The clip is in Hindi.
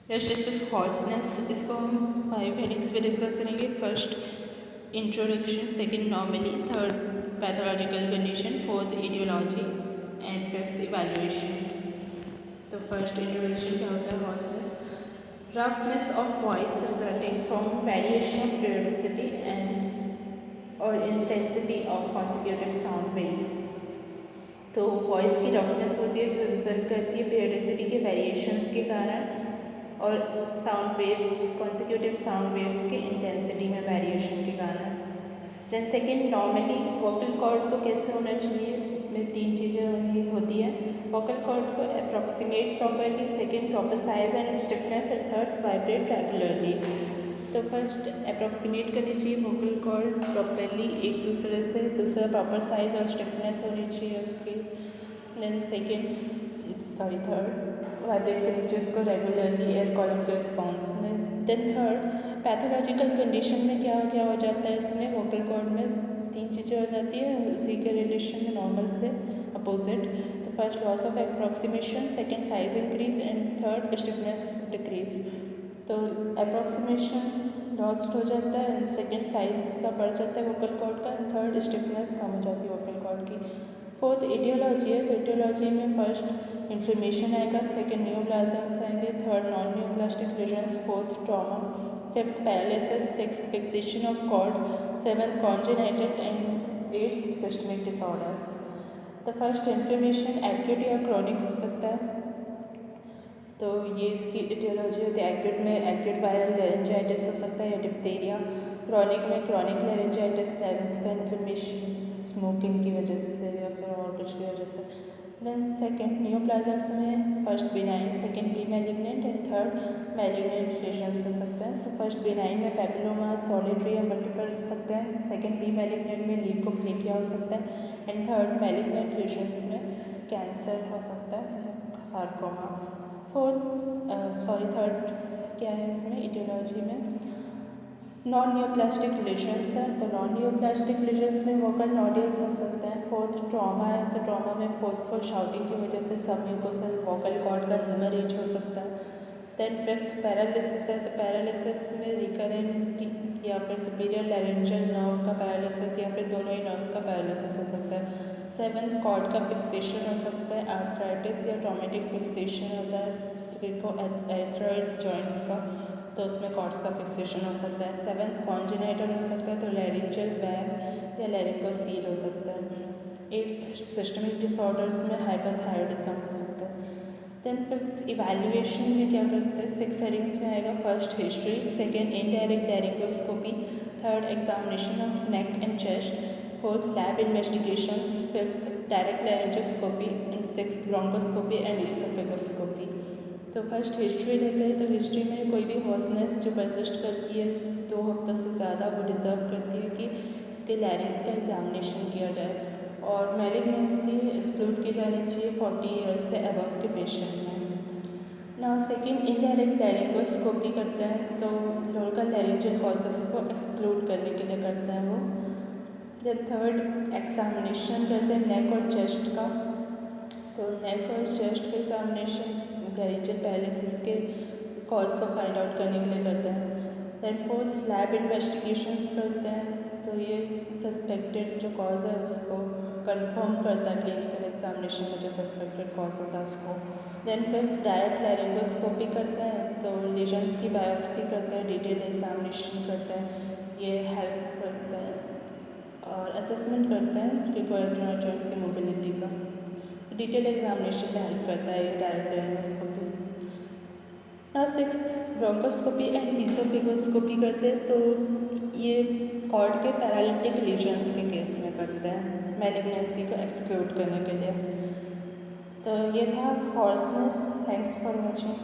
Let's discuss hoarseness. इसको हम 5 हेडिंग्स पे डिस्कस करेंगे। First introduction, second normally, third pathological condition, fourth aetiology and fifth evaluation. तो फर्स्ट इंट्रोडक्शन क्या होता है hoarseness? Roughness of voice resulting from variation of periodicity and और intensity of consecutive sound waves. तो वॉइस की रफनेस होती है जो रिजल्ट करती है पीरियोडिसिटी के वेरिएशंस के कारण और sound waves, consecutive sound waves के इंटेंसिटी में वेरिएशन के कारण। Then second normally vocal cord को कैसे होना चाहिए? इसमें 3 चीज़ें होती है। वोकल कॉर्ड को approximate properly, second proper size and stiffness and third vibrate regularly. तो फर्स्ट अप्रॉक्सीमेट करनी चाहिए वोकल कॉर्ड प्रॉपरली एक दूसरे से, दूसरा प्रॉपर साइज और स्टिफनेस होनी चाहिए उसकी। देन थर्ड वाइब्रेट करनी चाहिए उसको रेगुलरली एयर कॉलम के रिस्पॉन्स में। देन थर्ड पैथोलॉजिकल कंडीशन में क्या क्या हो जाता है? इसमें वोकल कॉर्ड में 3 चीज़ें हो जाती है उसी के रिलेशन में, नॉर्मल से अपोजिट। तो first loss of approximation, second size increase and third stiffness decrease. तो अप्रॉक्सीमेशन लॉस्ट हो जाता है, सेकेंड साइज का बढ़ जाता है वोकल कॉर्ड का, थर्ड स्टिफनेस कम हो जाती है वोकल कॉर्ड की। फोर्थ इडियोलॉजी है, तो इडियोलॉजी में फर्स्ट इन्फ्लेमेशन आएगा, सेकेंड न्यूप्लाज्म्स आएंगे, third non neoplastic lesions, fourth trauma, fifth paralysis, sixth fixation of cord, seventh congenital and eighth systemic disorders. तो फर्स्ट इन्फ्लेमेशन एक्यूट या क्रॉनिक हो सकता है, तो ये इसकी इटियोलॉजी होती है। एक्यूट में एक्यूट वायरल लेरिंजाइटिस हो सकता है या डिप्थीरिया। क्रॉनिक में क्रॉनिक लेरिंजाइटिस, लैरिंक्स का इन्फ्लेमेशन स्मोकिंग की वजह से या फिर और कुछ की वजह से। देन सेकेंड न्यूप्लाज्म्स में first benign, second pre malignant and third malignant lesions हो सकते हैं। तो फर्स्ट बिनाइन में पेपिलोमा, सॉलिटरी या मल्टीपल हो सकते हैं, सेकेंड प्री मैलिग्नेंट में ल्यूकोप्लेकिया हो सकता है एंड थर्ड मैलिग्नेंट लेशंस में कैंसर हो सकता है, सार्कोमा। थर्ड क्या है इसमें इटियोलॉजी में? नॉन न्यूप्लास्टिक लीजन्स है, तो नॉन न्यूप्लास्टिक लीजन्स में वोकल नोड्यूल्स हो सकते हैं। फोर्थ ट्रॉमा है, तो ट्रॉमा में फोर्सफुल शाउटिंग की वजह से सबम्यूकोसल वोकल कॉर्ड का हेमरेज हो सकता है। देन फिफ्थ पैरालिसिस है, तो पैरालिसिस में रिकरेंट या फिर सुपीरियर लैरिंजियल नर्व का पैरालिसिस या फिर दोनों ही नर्व्स का पैरालिसिस हो सकता है। सेवन्थ कॉर्ड का फिक्सेशन हो सकता है, आर्थराइटिस या ट्रॉमेटिक फिक्सेशन होता है को एथराइड जॉइंट्स का, तो उसमें कॉर्ड्स का फिक्सेशन हो सकता है। सेवन्थ कॉन्जेनाइटल हो सकता है, तो लैरिंजियल वैब या लैरिंगोसील हो सकता है। एट्थ सिस्टमिक डिसऑर्डर्स में हाइपरथायरॉइडिज्म हो सकता है। देन फिफ्थ इवैल्यूएशन में क्या करते हैं? 6 हेडिंग्स में आएगा। First history, second indirect laryngoscopy, third examination of neck and chest, fourth lab investigations, fifth direct laryngoscopy and sixth bronchoscopy and oesophagoscopy. तो फर्स्ट हिस्ट्री लेते हैं, तो हिस्ट्री में कोई भी हॉर्सनेस जो परसिस्ट करती है 2 हफ्तों से ज़्यादा, वो डिज़र्व करती है कि इसके लैरिंग्स का एग्जामिनेशन किया जाए और मैलिग्नेंसी एक्सक्लूड की जानी चाहिए 40 ईयर्स से अबव के पेशेंट में। ना सेकेंड इनडायरेक्ट लैरिंगोस्कोपी करते हैं, तो लोकल लैरिंजियल कॉजेस को एक्सक्लूड करने के लिए करते हैं वो। देन थर्ड एग्जामिनेशन करते हैं नेक और चेस्ट का, तो नेक और चेस्ट के एग्जामिनेशन लैरिंजियल पैरालिसिस के कॉज को फाइंड आउट करने के लिए करते हैं। देन फोर्थ लैब इन्वेस्टिगेशंस करते हैं, तो ये सस्पेक्टेड जो कॉज है उसको कंफर्म करता है क्लिनिकल एग्जामिनेशन में, जो सस्पेक्टेड कॉज होता है उसको। देन फिफ्थ डायरेक्ट लैरिंगोस्कोपी करते हैं, तो लीजन्स की बायोप्सी करते हैं, डिटेल एग्जामिनेशन करते हैं, ये हेल्प करता है और असेसमेंट करते हैं कि कोऑर्डिनेट जॉइंट्स की मोबिलिटी का। डिटेल एग्जामिनेशन में हेल्प करता है ये डायरेक्ट लैरिंगोस्कोपी। ना सिक्स्थ ब्रोंकोस्कोपी एंड ईसोफेगोस्कोपी करते हैं, तो ये कॉर्ड के पैरालिटिक लीजन्स के केस में करते हैं मैलिग्नेंसी को एक्सक्लूड करने के लिए। तो ये था हॉर्सनेस। Thanks for watching.